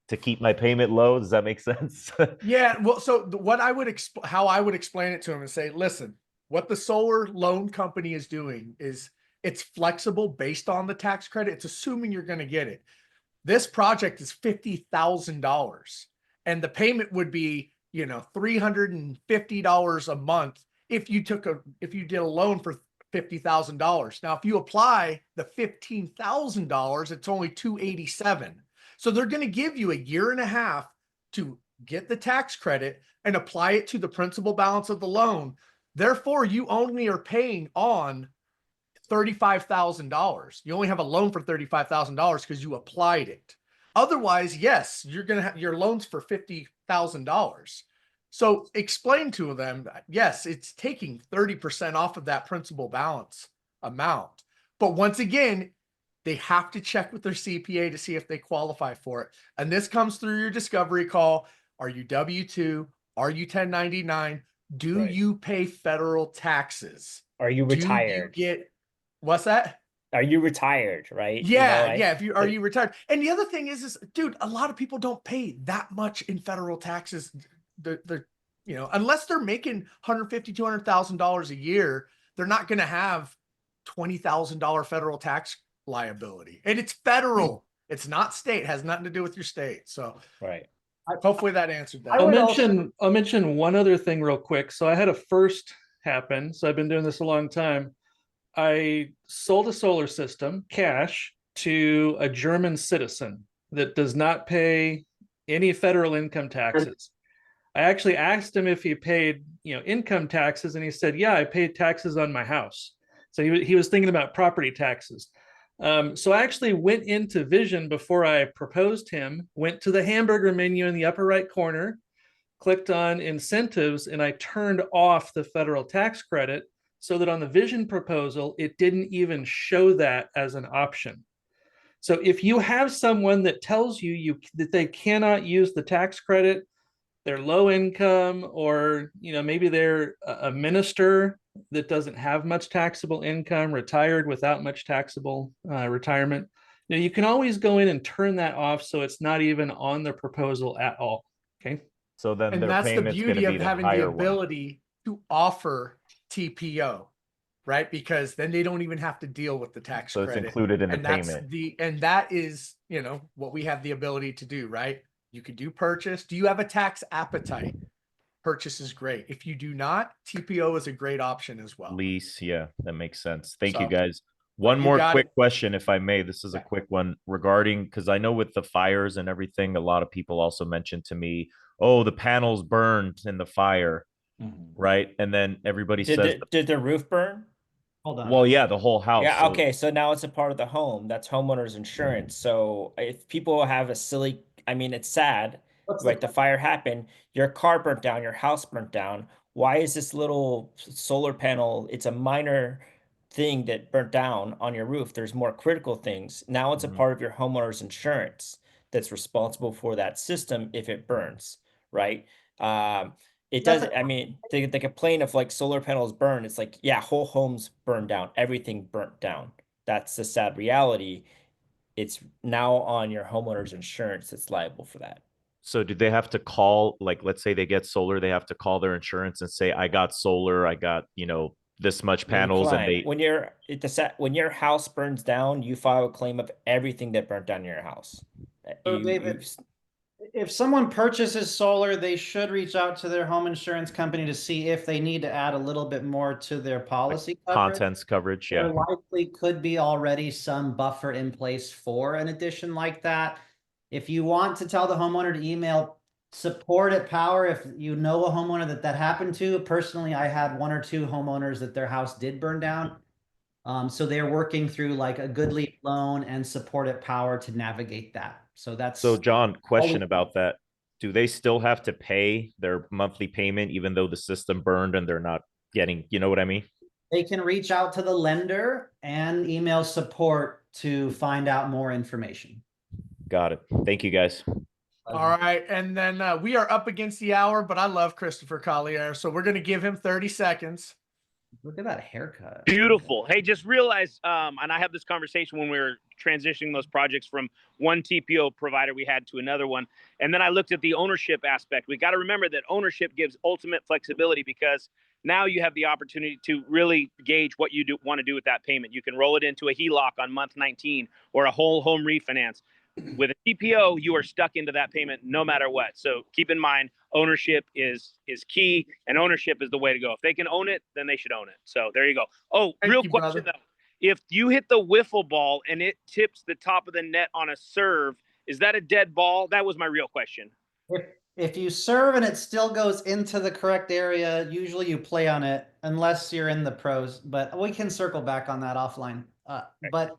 to keep my payment low. Does that make sense? Yeah. Well, so what I would how I would explain it to him and say, listen, what the solar loan company is doing is it's flexible based on the tax credit. It's assuming you're going to get it. This project is $50,000 and the payment would be, $350 a month if you did a loan for $50,000. Now, if you apply the $15,000, it's only $287. So they're going to give you a year and a half to get the tax credit and apply it to the principal balance of the loan. Therefore, you only are paying on $35,000. You only have a loan for $35,000 because you applied it. Otherwise, yes, you're going to have your loans for $50,000. So explain to them that, yes, it's taking 30% off of that principal balance amount. But once again, they have to check with their CPA to see if they qualify for it. And this comes through your discovery call. Are you W-2? Are you 1099? Do you pay federal taxes? Are you retired? What's that? Are you retired? Right? Yeah. Are you retired? And the other thing is, dude, a lot of people don't pay that much in federal taxes. They're unless they're making $150,000, $200,000 a year, they're not going to have $20,000 federal tax liability. And it's federal. It's not state. It has nothing to do with your state. So hopefully that answered that. I'll mention one other thing real quick. So I had a first happen. So I've been doing this a long time. I sold a solar system cash to a German citizen that does not pay any federal income taxes. I actually asked him if he paid, income taxes, and he said, yeah, I paid taxes on my house. So he was thinking about property taxes. So I actually went into Vision before I proposed him, went to the hamburger menu in the upper right corner, clicked on incentives, and I turned off the federal tax credit so that on the Vision proposal, it didn't even show that as an option. So if you have someone that tells you that they cannot use the tax credit, they're low income, or maybe they're a minister that doesn't have much taxable income, retired without much taxable retirement, you can always go in and turn that off so it's not even on the proposal at all. Okay. So then and that's the beauty of having the ability to offer TPO, right? Because then they don't even have to deal with the tax credit. So it's included in the payment. And that is, what we have the ability to do, right? You could do purchase. Do you have a tax appetite? purchase is great. If you do not, TPO is a great option as well. Lease, yeah, that makes sense. Thank you So, guys. One you more got quick it. question, if I may. This is a Yeah. quick one regarding, because I know with the fires and everything, a lot of people also mentioned to me, oh, the panels burned in the fire, right? And then everybody says, Did the roof burn? Hold on. well, yeah, the whole house. Yeah, So okay, so now it's a part of the home. That's homeowners insurance. So if people have a silly, I mean, it's sad, What's right? The fire happened, your car burnt down, your house burnt down. Why is this little solar panel? It's a minor thing that burnt down on your roof. There's more critical things. Now it's a Mhm. part of your homeowner's insurance that's responsible for that system if it burns, right? It That's does. I mean, the complaint of like solar panels burn. It's like, yeah, whole homes burned down, everything burnt down. That's the sad reality. It's now on your homeowner's insurance that's liable for that. So do they have to call, like, let's say they get solar, they have to call their insurance and say, I got solar, I got, this much panels, and they, When your house burns down, you file a claim of everything that burnt down in your house. So, David, if someone purchases solar, they should reach out to their home insurance company to see if they need to add a little bit more to their policy coverage. contents coverage, There yeah. likely could be already some buffer in place for an addition like that. If you want to tell the homeowner to email support at Powur, if you know a homeowner that happened to. Personally, I had 1 or 2 homeowners that their house did burn down. So they're working through like a good lead loan and support at Powur to navigate that. So that's So John, question about that. Do they still have to pay their monthly payment even though the system burned and they're not getting, you know what I mean? They can reach out to the lender and email support to find out more information. Got it. Thank you, guys. All right. And then we are up against the hour, but I love Christopher Collier. So we're going to give him 30 seconds. Look at that haircut. Beautiful. Hey, just realized, and I had this conversation when we were transitioning those projects from one TPO provider we had to another one. And then I looked at the ownership aspect. We got to remember that ownership gives ultimate flexibility because now you have the opportunity to really gauge what you want to do with that payment. You can roll it into a HELOC on month 19 or a whole home refinance. With a TPO, you are stuck into that payment no matter what. So keep in mind, ownership is key, and ownership is the way to go. If they can own it, then they should own it. So there you go. Oh, real question though. If you hit the wiffle ball and it tips the top of the net on a serve, is that a dead ball? That was my real question. If you serve and it still goes into the correct area, usually you play on it unless you're in the pros, but we can circle back on that offline. But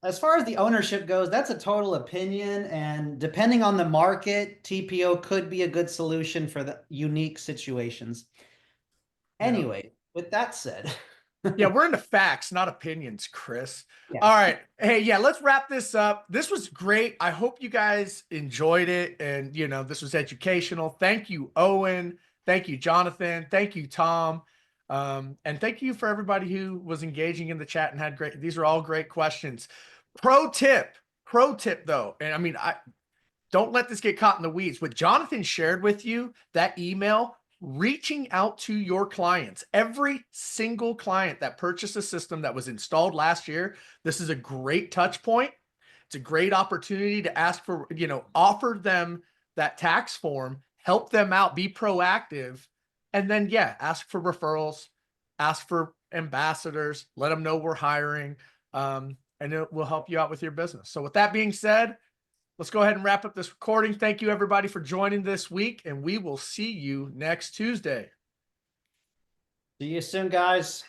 as far as the ownership goes, that's a total opinion, and depending on the market, TPO could be a good solution for the unique situations. Anyway, with that said. Yeah, we're into facts, not opinions, Chris. Yeah. All right. Hey, yeah, let's wrap this up. This was great. I hope you guys enjoyed it. And, this was educational. Thank you, Owen. Thank you, Jonathan. Thank you, Tom. And thank you for everybody who was engaging in the chat and had these are all great questions. Pro tip though. And I mean, don't let this get caught in the weeds. What Jonathan shared with you, that email, reaching out to your clients, every single client that purchased a system that was installed last year, this is a great touch point. It's a great opportunity to ask for, offer them that tax form, help them out, be proactive. And then, ask for referrals, ask for ambassadors, let them know we're hiring, and it will help you out with your business. So with that being said, let's go ahead and wrap up this recording. Thank you, everybody, for joining this week, and we will see you next Tuesday. See you soon, guys.